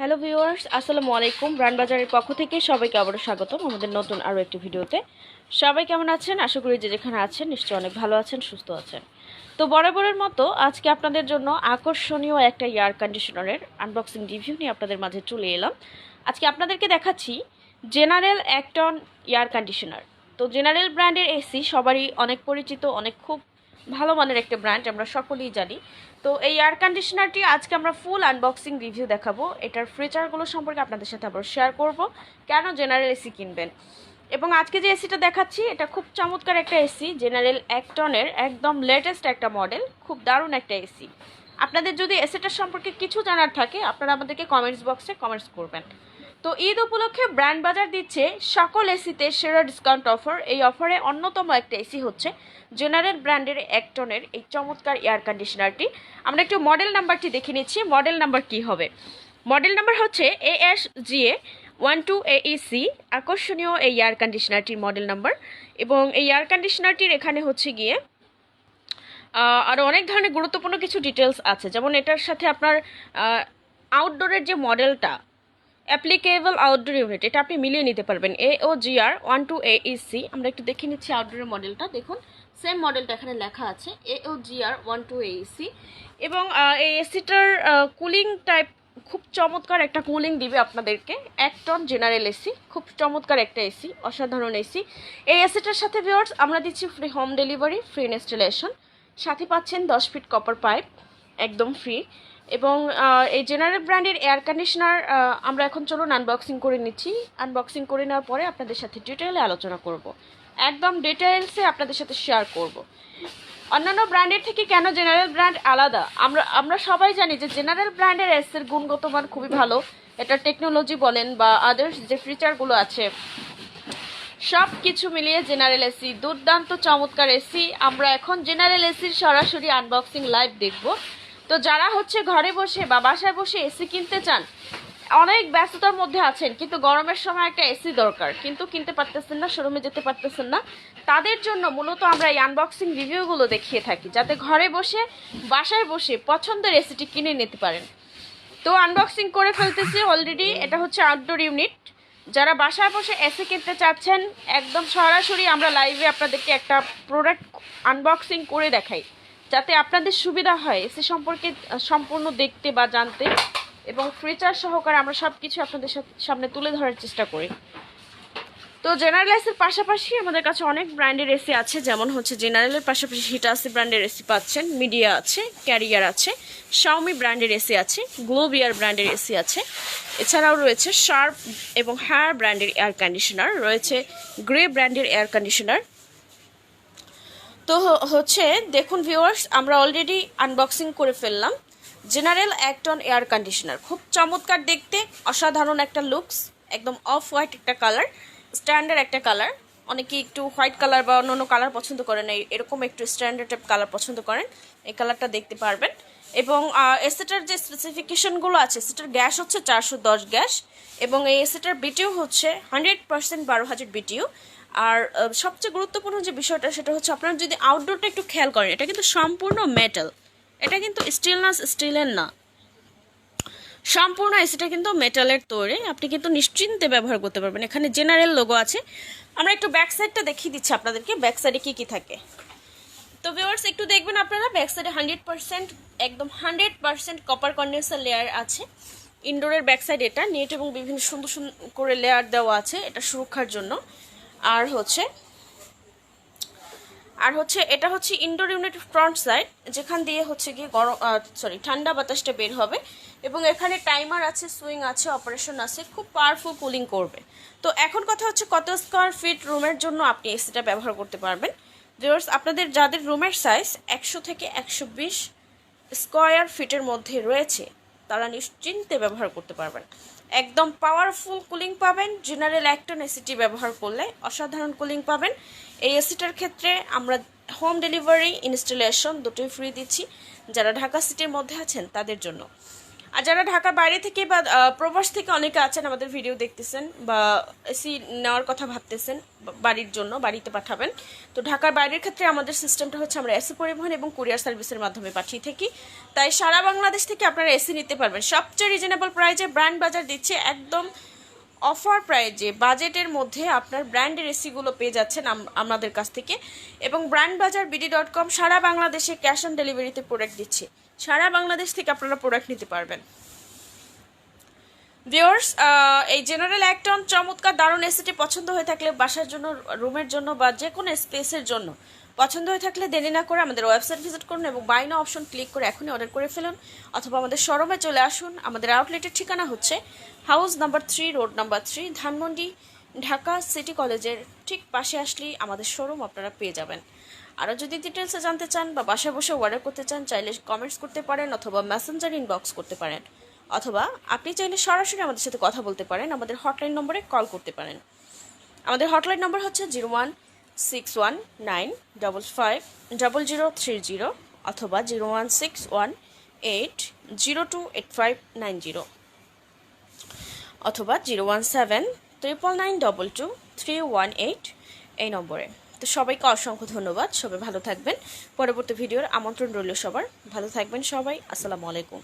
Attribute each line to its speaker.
Speaker 1: Hello viewers, আসসালামু আলাইকুম। Brand বাজারের পক্ষ থেকে সবাইকে আবারও স্বাগতম আমাদের নতুন আরও একটি ভিডিওতে। সবাই কেমন আছেন? আশা করি যে যেখানে আছেন নিশ্চয়ই অনেক ভালো আছেন, সুস্থ আছেন। তো বরাবরের মতো আজকে আপনাদের জন্য আকর্ষণীয় একটা এয়ার কন্ডিশনারের আনবক্সিং রিভিউ নিয়ে আপনাদের মাঝে চলে এলাম। আজকে আপনাদেরকে দেখাচ্ছি জেনারেল 1 টন এয়ার কন্ডিশনার। তো জেনারেল ব্র্যান্ডের এসি সবারই অনেক পরিচিত, অনেক খুব ভালো মানের একটা ব্র্যান্ড, আমরা সকলেই জানি। তো এই এয়ার কন্ডিশনারটি আজকে আমরা ফুল আনবক্সিং রিভিউ দেখাবো। এটার ফিচারগুলো সম্পর্কে আপনাদের সাথে আবার শেয়ার করব, কেন জেনারেল এসি কিনবেন। এবং আজকে যে এসিটা দেখাচ্ছি এটা খুব চমৎকার একটা এসি, জেনারেল 1 টনের একদম লেটেস্ট একটা মডেল, খুব দারুণ একটা এসি। আপনাদের যদি এসিটার সম্পর্কে কিছু জানার থাকে আপনারা আমাদেরকে কমেন্টস বক্সে কমেন্টস করবেন। তো ঈদ উপলক্ষে ব্র্যান্ড বাজার দিচ্ছে সকল এসিতে সেরা ডিসকাউন্ট অফার। এই অফারে অন্যতম একটা এসি হচ্ছে জেনারেল ব্র্যান্ডের 1 টনের এই চমৎকার এয়ার কন্ডিশনারটি। আমরা একটু মডেল নাম্বারটি দেখে নিচ্ছি। মডেল নাম্বার কি হবে? মডেল নাম্বার হচ্ছে ASGA12AEC। আকর্ষণীয় এই এয়ার কন্ডিশনারটির মডেল নাম্বার। এবং এই এয়ার কন্ডিশনারটির এখানে হচ্ছে গিয়ে আরও অনেক ধরনের গুরুত্বপূর্ণ কিছু ডিটেলস আছে, যেমন এটার সাথে আপনার আউটডোরের যে মডেলটা অ্যাপ্লিকেবল আউটডোর ইউনিট, এটা আপনি মিলিয়ে নিতে পারবেন। AOGR12AEC। আমরা একটু দেখে নিচ্ছি আউটডোরের মডেলটা। দেখুন সেম মডেলটা এখানে লেখা আছে AOGR12AEC। এবং এই এসিটার কুলিং টাইপ খুব চমৎকার একটা কুলিং দিবে আপনাদেরকে। 1 টন জেনারেল এসি, খুব চমৎকার একটা এসি, অসাধারণ এসি। এই এসিটার সাথে ভিউয়ার্স আমরা দিচ্ছি free home delivery, free installation, সাথে পাচ্ছেন 10 ফিট কপার পাইপ একদম ফ্রি। এবং এই জেনারেল ব্র্যান্ডের এয়ার কন্ডিশনার আমরা এখন চলুন আনবক্সিং করে নিচ্ছি। আনবক্সিং করে নেওয়ার পরে আপনাদের সাথে ডিটেইলে আলোচনা করব, একদম ডিটেইলসে আপনাদের সাথে শেয়ার করব অন্যান্য ব্র্যান্ডের থেকে কেন জেনারেল ব্র্যান্ড আলাদা। আমরা সবাই জানি যে জেনারেল ব্র্যান্ডের এসির গুণগত মান খুবই ভালো। এটা টেকনোলজি বলেন বা আদার্স যে ফিচারগুলো আছে সব কিছু মিলিয়ে জেনারেল এসি দুর্দান্ত চমৎকার এসি। আমরা এখন জেনারেল এসির সরাসরি আনবক্সিং লাইভ দেখব। তো যারা হচ্ছে ঘরে বসে বা বাসায় বসে এসি কিনতে চান, অনেক ব্যস্ততার মধ্যে আছেন কিন্তু গরমের সময় একটা এসি দরকার, কিন্তু কিনতে পারতেছেন না, শোরুমে যেতে পারতেছেন না, তাদের জন্য মূলত আমরা এই আনবক্সিং রিভিউগুলো দেখিয়ে থাকি, যাতে ঘরে বসে বাসায় বসে পছন্দের এসিটি কিনে নিতে পারেন। তো আনবক্সিং করে ফেলতেছি অলরেডি। এটা হচ্ছে আউটডোর ইউনিট। যারা বাসায় বসে এসি কিনতে চাচ্ছেন, একদম সরাসরি আমরা লাইভে আপনাদেরকে একটা প্রোডাক্ট আনবক্সিং করে দেখাই, যাতে আপনাদের সুবিধা হয় এসি সম্পর্কে সম্পূর্ণ দেখতে বা জানতে, এবং ফিচার সহকারে আমরা সব কিছু আপনাদের সামনে তুলে ধরার চেষ্টা করি। তো জেনারেল এসির পাশাপাশি আমাদের কাছে অনেক ব্র্যান্ডের এসি আছে, যেমন হচ্ছে জেনারেলের পাশাপাশি হিটাসি ব্র্যান্ডের এসি পাচ্ছেন, মিডিয়া আছে, ক্যারিয়ার আছে, শাওমি ব্র্যান্ডের এসি আছে, গ্লোবিয়ার ব্র্যান্ডের এসি আছে। এছাড়াও রয়েছে শার্প এবং হায়ার ব্র্যান্ডের এয়ার কন্ডিশনার, রয়েছে গ্রে ব্র্যান্ডের এয়ার কন্ডিশনার। তো হচ্ছে দেখুন ভিউয়ার্স, আমরা অলরেডি আনবক্সিং করে ফেললাম জেনারেল 1 টন এয়ার কন্ডিশনার। খুব চমৎকার দেখতে, অসাধারণ একটা লুকস, একদম অফ হোয়াইট একটা কালার, স্ট্যান্ডার্ড একটা কালার। অনেকে একটু হোয়াইট কালার বা অন্য কালার পছন্দ করেন, এরকম একটু স্ট্যান্ডার্ড টাইপ কালার পছন্দ করেন, এই কালারটা দেখতে পারবেন। এবং এসিটার যে স্পেসিফিকেশনগুলো আছে, এসিটার গ্যাস হচ্ছে 410 গ্যাস, এবং এই এসিটার বিটিউ হচ্ছে 100% 12,000 বিটিউ। আর সবচেয়ে গুরুত্বপূর্ণ যে বিষয়টা সেটা হচ্ছে আপনারা যদি আউটডোরটা একটু খেয়াল করেন, এটা কিন্তু সম্পূর্ণ মেটাল, এটা কিন্তু স্টিলের না, সম্পূর্ণ এসিটা কিন্তু মেটালের তৈরি। আপনি কিন্তু নিশ্চিন্তে ব্যবহার করতে পারবেন। এখানে জেনারেল লোগো আছে। আমরা একটু ব্যাক সাইডটা দেখিয়ে দিচ্ছি আপনাদেরকে, ব্যাক সাইডে কী কী থাকে। তো ভিউয়ার্স একটু দেখবেন আপনারা, ব্যাক সাইডে 100% একদম 100% কপার কন্ডেন্সার লেয়ার আছে। ইনডোরের ব্যাক সাইড এটা নেট এবং বিভিন্ন সুন্দর সুন্দর করে লেয়ার দেওয়া আছে এটা সুরক্ষার জন্য। আর হচ্ছে এটা হচ্ছে ইনডোর ইউনিটের ফ্রন্ট সাইড, যেখান দিয়ে হচ্ছে গিয়ে ঠান্ডা বাতাসটা বের হবে। এবং এখানে টাইমার আছে, সুইং আছে, অপারেশন আছে, খুব পাওয়ারফুল কুলিং করবে। তো এখন কথা হচ্ছে কত স্কোয়ার ফিট রুমের জন্য আপনি এসিটা ব্যবহার করতে পারবেন। ভিউয়ার্স আপনাদের যাদের রুমের সাইজ 100 থেকে 120 স্কোয়ার ফিটের মধ্যে রয়েছে, তারা নিশ্চিন্তে ব্যবহার করতে পারবেন। একদম পাওয়ারফুল কুলিং পাবেন জেনারেল 1 টন এসিটি ব্যবহার করলে, অসাধারণ কুলিং পাবেন। এই এসিটার ক্ষেত্রে আমরা হোম ডেলিভারি, ইনস্টলেশন দুটোই ফ্রি দিচ্ছি যারা ঢাকা সিটির মধ্যে আছেন তাদের জন্য। আর যারা ঢাকার বাইরে থেকে বা প্রবাস থেকে অনেকে আছেন আমাদের ভিডিও দেখতেছেন বা এসি নেওয়ার কথা ভাবতেছেন বাড়ির জন্য, বাড়িতে পাঠাবেন, তো ঢাকার বাইরের ক্ষেত্রে আমাদের সিস্টেমটা হচ্ছে আমরা এসি পরিবহন এবং কুরিয়ার সার্ভিসের মাধ্যমে পাঠিয়ে থাকি। তাই সারা বাংলাদেশ থেকে আপনারা এসি নিতে পারবেন সবচেয়ে রিজনেবল প্রাইসে। ব্র্যান্ড বাজার দিচ্ছে একদম অফার প্রাইজে, বাজেটের মধ্যে আপনার ব্র্যান্ডের এসিগুলো পেয়ে যাচ্ছেন আমাদের কাছ থেকে। এবং ব্র্যান্ড বাজার BD.com সারা বাংলাদেশে ক্যাশ অন ডেলিভারিতে প্রোডাক্ট দিচ্ছে, সারা বাংলাদেশ থেকে আপনারা প্রোডাক্ট নিতে পারবেন। ভিউয়ার্স, এই জেনারেল 1 টন চমৎকার দারুণ এসিটি পছন্দ হয়ে থাকলে, বাসার জন্য, রুমের জন্য বা যে কোনো স্পেসের জন্য পছন্দ হয়ে থাকলে দেরি না করে আমাদের ওয়েবসাইট ভিজিট করুন এবং বাই নাও অপশন ক্লিক করে এখনই অর্ডার করে ফেলুন, অথবা আমাদের শোরুমে চলে আসুন। আমাদের আউটলেটের ঠিকানা হচ্ছে house number 3, road number 3, Dhanmondi, Dhaka city কলেজের ঠিক পাশে আসলেই আমাদের শোরুম আপনারা পেয়ে যাবেন। আরও যদি ডিটেলসে জানতে চান বা বাসায় বসে অর্ডার করতে চান, চাইলে কমেন্টস করতে পারেন অথবা মেসেঞ্জার ইনবক্স করতে পারেন, অথবা আপনি চাইলে সরাসরি আমাদের সাথে কথা বলতে পারেন, আমাদের হটলাইন নম্বরে কল করতে পারেন। আমাদের হটলাইন নম্বর হচ্ছে 01619550030 অথবা 01618028590 অথবা 01799922318 এই নম্বরে। তো সবাইকে অসংখ্য ধন্যবাদ, সবাই ভালো থাকবেন। পরবর্তী ভিডিওর আমন্ত্রণ রইল সবার, ভালো থাকবেন সবাই। আসসালামু আলাইকুম।